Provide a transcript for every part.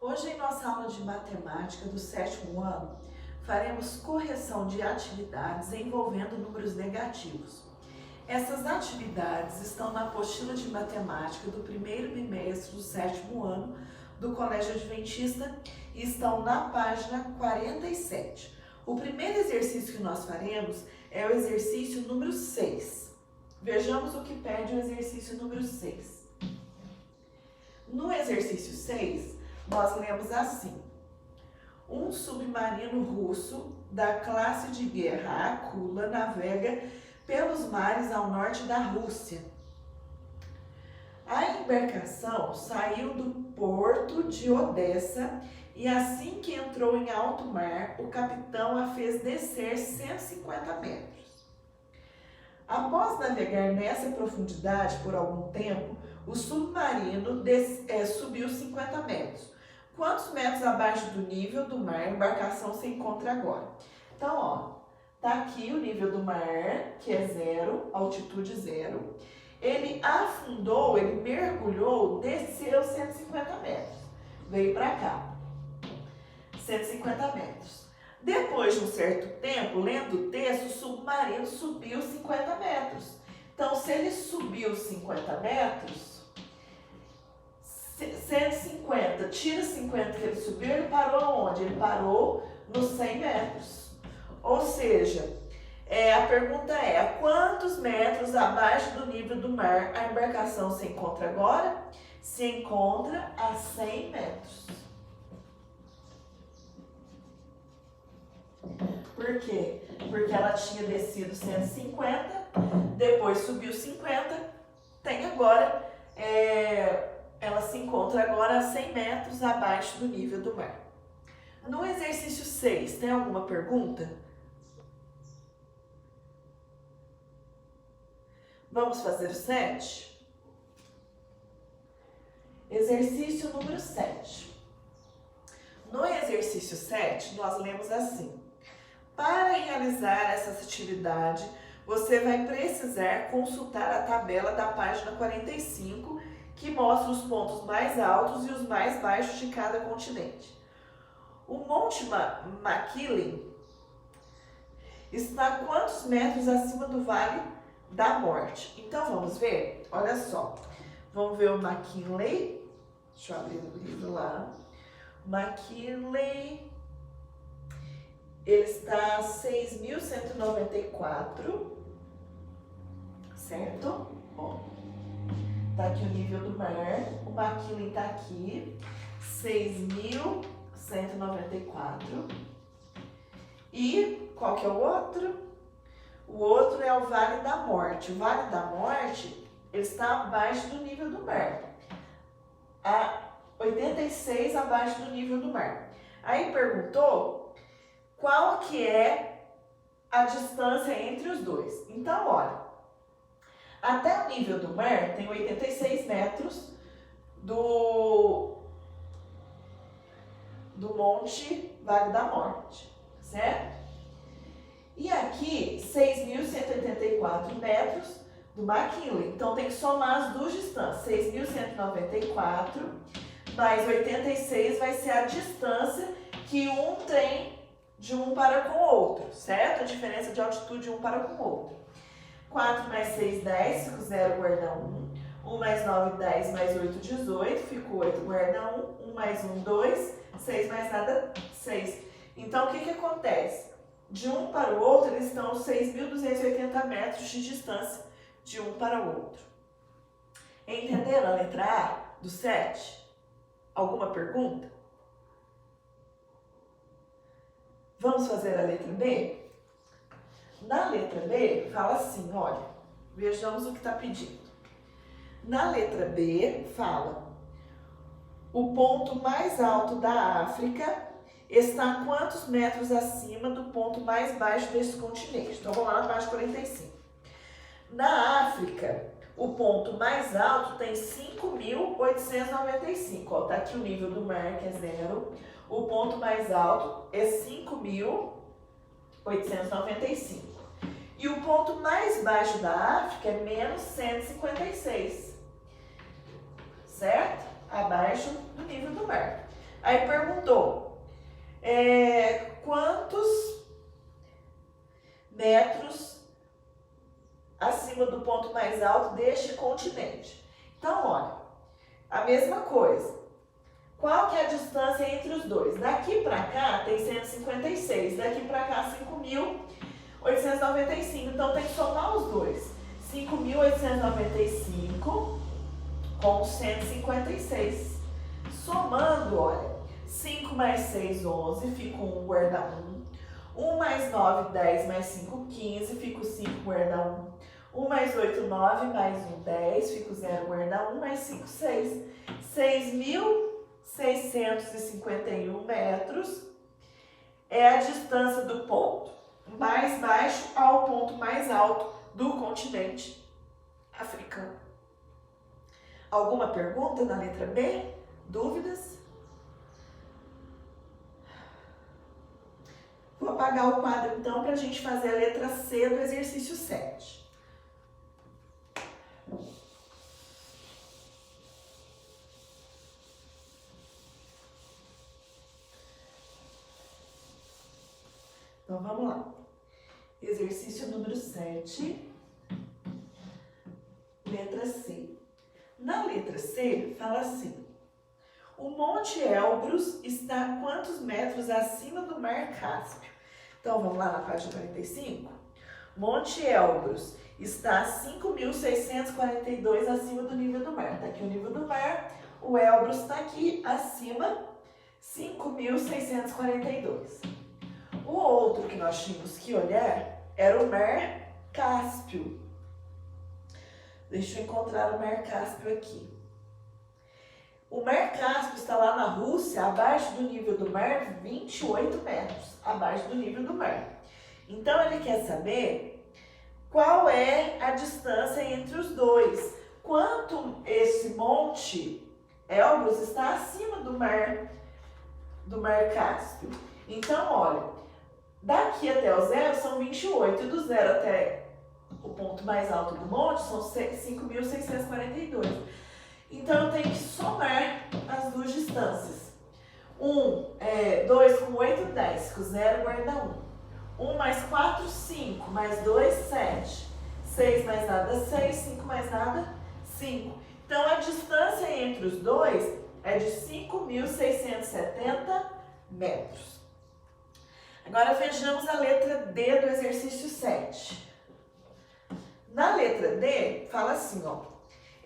Hoje, em nossa aula de matemática do 7º ano, faremos correção de atividades envolvendo números negativos. Essas atividades estão na apostila de matemática do primeiro bimestre do 7º ano do Colégio Adventista e estão na página 47. O primeiro exercício que nós faremos é o exercício número 6. Vejamos o que pede o exercício número 6. No exercício 6, nós lemos assim: um submarino russo da classe de guerra Akula navega pelos mares ao norte da Rússia. A embarcação saiu do porto de Odessa e assim que entrou em alto mar, o capitão a fez descer 150 metros. Após navegar nessa profundidade por algum tempo, o submarino subiu 50 metros. Quantos metros abaixo do nível do mar a embarcação se encontra agora? Então, ó, tá aqui o nível do mar, que é 0, altitude 0. Ele afundou, ele mergulhou, desceu 150 metros. Veio para cá, 150 metros. Depois de um certo tempo, lendo o texto, o submarino subiu 50 metros. Então, se ele subiu 50 metros, 150, tira 50 que ele subiu, ele parou onde? Ele parou nos 100 metros. Ou seja, a pergunta é: a quantos metros abaixo do nível do mar a embarcação se encontra agora? Se encontra a 100 metros. Por quê? Porque ela tinha descido 150, depois subiu 50, tem agora, ela se encontra agora a 100 metros abaixo do nível do mar. No exercício 6, tem alguma pergunta? Vamos fazer o 7? Exercício número 7. No exercício 7, nós lemos assim: para realizar essa atividade, você vai precisar consultar a tabela da página 45, que mostra os pontos mais altos e os mais baixos de cada continente. O Monte McKinley está a quantos metros acima do Vale da Morte? Então, vamos ver? Olha só. Vamos ver o McKinley. Deixa eu abrir o livro lá. McKinley, ele está a 6.194, certo? Ó, tá aqui o nível do mar. O McKinley tá aqui, 6.194. E qual que é o outro? O outro é o Vale da Morte. O Vale da Morte, ele está abaixo do nível do mar. A 86 abaixo do nível do mar. Aí perguntou qual que é a distância entre os dois. Então, olha, até o nível do mar tem 86 metros do Monte Vale da Morte, certo? E aqui, 6.184 metros do McKinley. Então, tem que somar as duas distâncias. 6.194 mais 86 vai ser a distância que um tem de um para com o outro, certo? A diferença de altitude de um para com o outro. 4 mais 6, 10, fica 0, guarda 1. 1 mais 9, 10, mais 8, 18, fica 8, guarda 1. 1 mais 1, 2, 6 mais nada, 6. Então, o que acontece? De um para o outro, eles estão 6.280 metros de distância de um para o outro. Entenderam a letra A do 7? Alguma pergunta? Vamos fazer a letra B? Na letra B, fala assim, olha, vejamos o que está pedindo. Na letra B, fala: o ponto mais alto da África está a quantos metros acima do ponto mais baixo desse continente? Então, vamos lá na página 45. Na África, o ponto mais alto tem 5.895. Ó, tá aqui o nível do mar, que é 0. O ponto mais alto é 5.895. E o ponto mais baixo da África é menos 156. Certo? Abaixo do nível do mar. Aí perguntou, quantos metros acima do ponto mais alto deste continente? Então, olha, a mesma coisa. Qual que é a distância entre os dois? Daqui para cá tem 156, daqui para cá 5.895. Então, tem que somar os dois. 5.895 com 156. Somando, olha, 5 mais 6, 11, fica 1, guarda 1. 1 mais 9, 10, mais 5, 15, fica o 5, guarda 1. 1 mais 8, 9, mais 1, 10, fica o 0, guarda 1, mais 5, 6. 6.651 metros é a distância do ponto mais baixo ao ponto mais alto do continente africano. Alguma pergunta na letra B? Dúvidas? Vou apagar o quadro então para a gente fazer a letra C do exercício 7. Então vamos lá. Exercício número 7, letra C. Na letra C, fala assim: o Monte Elbrus está a quantos metros acima do Mar Cáspio? Então vamos lá na página 45. Monte Elbrus está a 5.642 acima do nível do mar. Está aqui o nível do mar, o Elbrus está aqui acima, 5.642. O outro que nós tínhamos que olhar era o Mar Cáspio. Deixa eu encontrar o Mar Cáspio aqui. O Mar Cáspio está lá na Rússia, abaixo do nível do mar, 28 metros, abaixo do nível do mar. Então, ele quer saber qual é a distância entre os dois. Quanto esse Monte Elbrus está acima do Mar Cáspio. Então, olha, daqui até o zero são 28, e do zero até o ponto mais alto do monte são 5.642. Então, eu tenho que somar as duas distâncias. 2 com 8, 10, com 0 guarda 1. 1 mais 4, 5, mais 2, 7. 6 mais nada, 6, 5 mais nada, 5. Então, a distância entre os dois é de 5.670 metros. Agora, vejamos a letra D do exercício 7. Na letra D, fala assim, ó.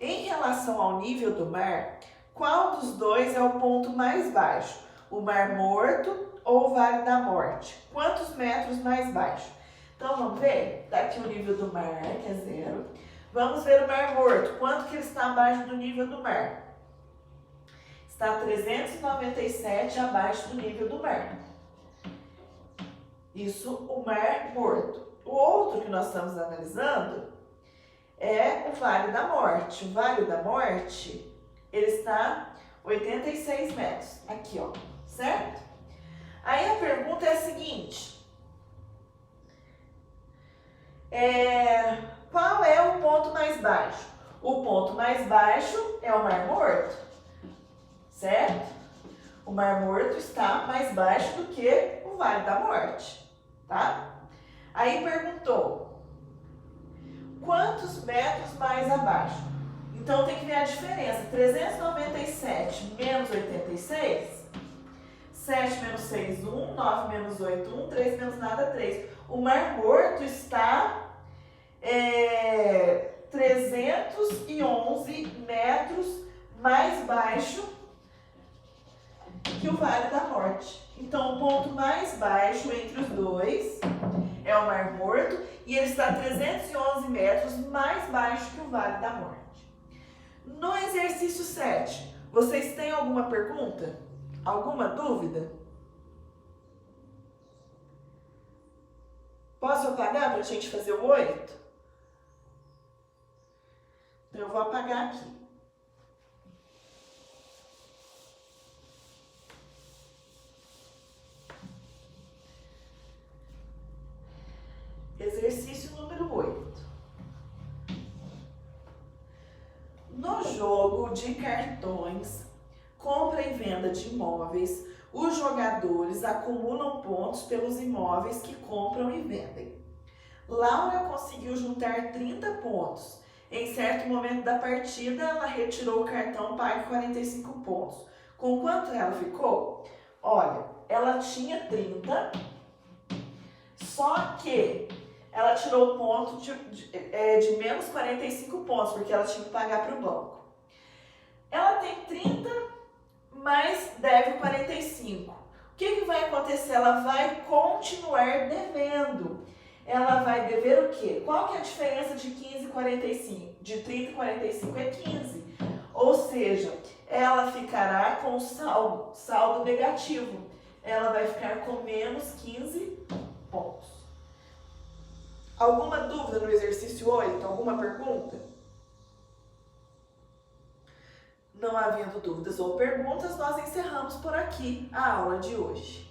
Em relação ao nível do mar, qual dos dois é o ponto mais baixo? O Mar Morto ou o Vale da Morte? Quantos metros mais baixo? Então, vamos ver? Está aqui o nível do mar, que é 0. Vamos ver o Mar Morto. Quanto que ele está abaixo do nível do mar? Está a 397 abaixo do nível do mar. Isso, o Mar Morto. O outro que nós estamos analisando é o Vale da Morte. O Vale da Morte, ele está 86 metros. Aqui, ó. Certo? Aí a pergunta é a seguinte. Qual é o ponto mais baixo? O ponto mais baixo é o Mar Morto. Certo? O Mar Morto está mais baixo do que o Vale da Morte. Tá? Aí perguntou. Quantos metros mais abaixo? Então, tem que ver a diferença. 397 menos 86. 7 menos 6, 1. 9 menos 8, 1. 3 menos nada, 3. O Mar Morto está 311 metros mais baixo que o Vale da Morte. Então, o ponto mais baixo entre os dois é o Mar Morto e ele está a 311 metros mais baixo que o Vale da Morte. No exercício 7, vocês têm alguma pergunta? Alguma dúvida? Posso apagar para a gente fazer o 8? Então, eu vou apagar aqui. Exercício número 8. No jogo de cartões, compra e venda venda de imóveis, os jogadores acumulam pontos pelos imóveis que compram e vendem. Laura conseguiu juntar 30 pontos. Em certo momento da partida, ela retirou o cartão Pague 45 pontos. Com quanto ela ficou? Olha, ela tinha 30, só que ela tirou o ponto de menos 45 pontos, porque ela tinha que pagar para o banco. Ela tem 30, mas deve 45. O que vai acontecer? Ela vai continuar devendo. Ela vai dever o quê? Qual que é a diferença de 15 e 45? De 30 e 45 é 15. Ou seja, ela ficará com saldo negativo. Ela vai ficar com menos 15 pontos. Alguma dúvida no exercício 8? Alguma pergunta? Não havendo dúvidas ou perguntas, nós encerramos por aqui a aula de hoje.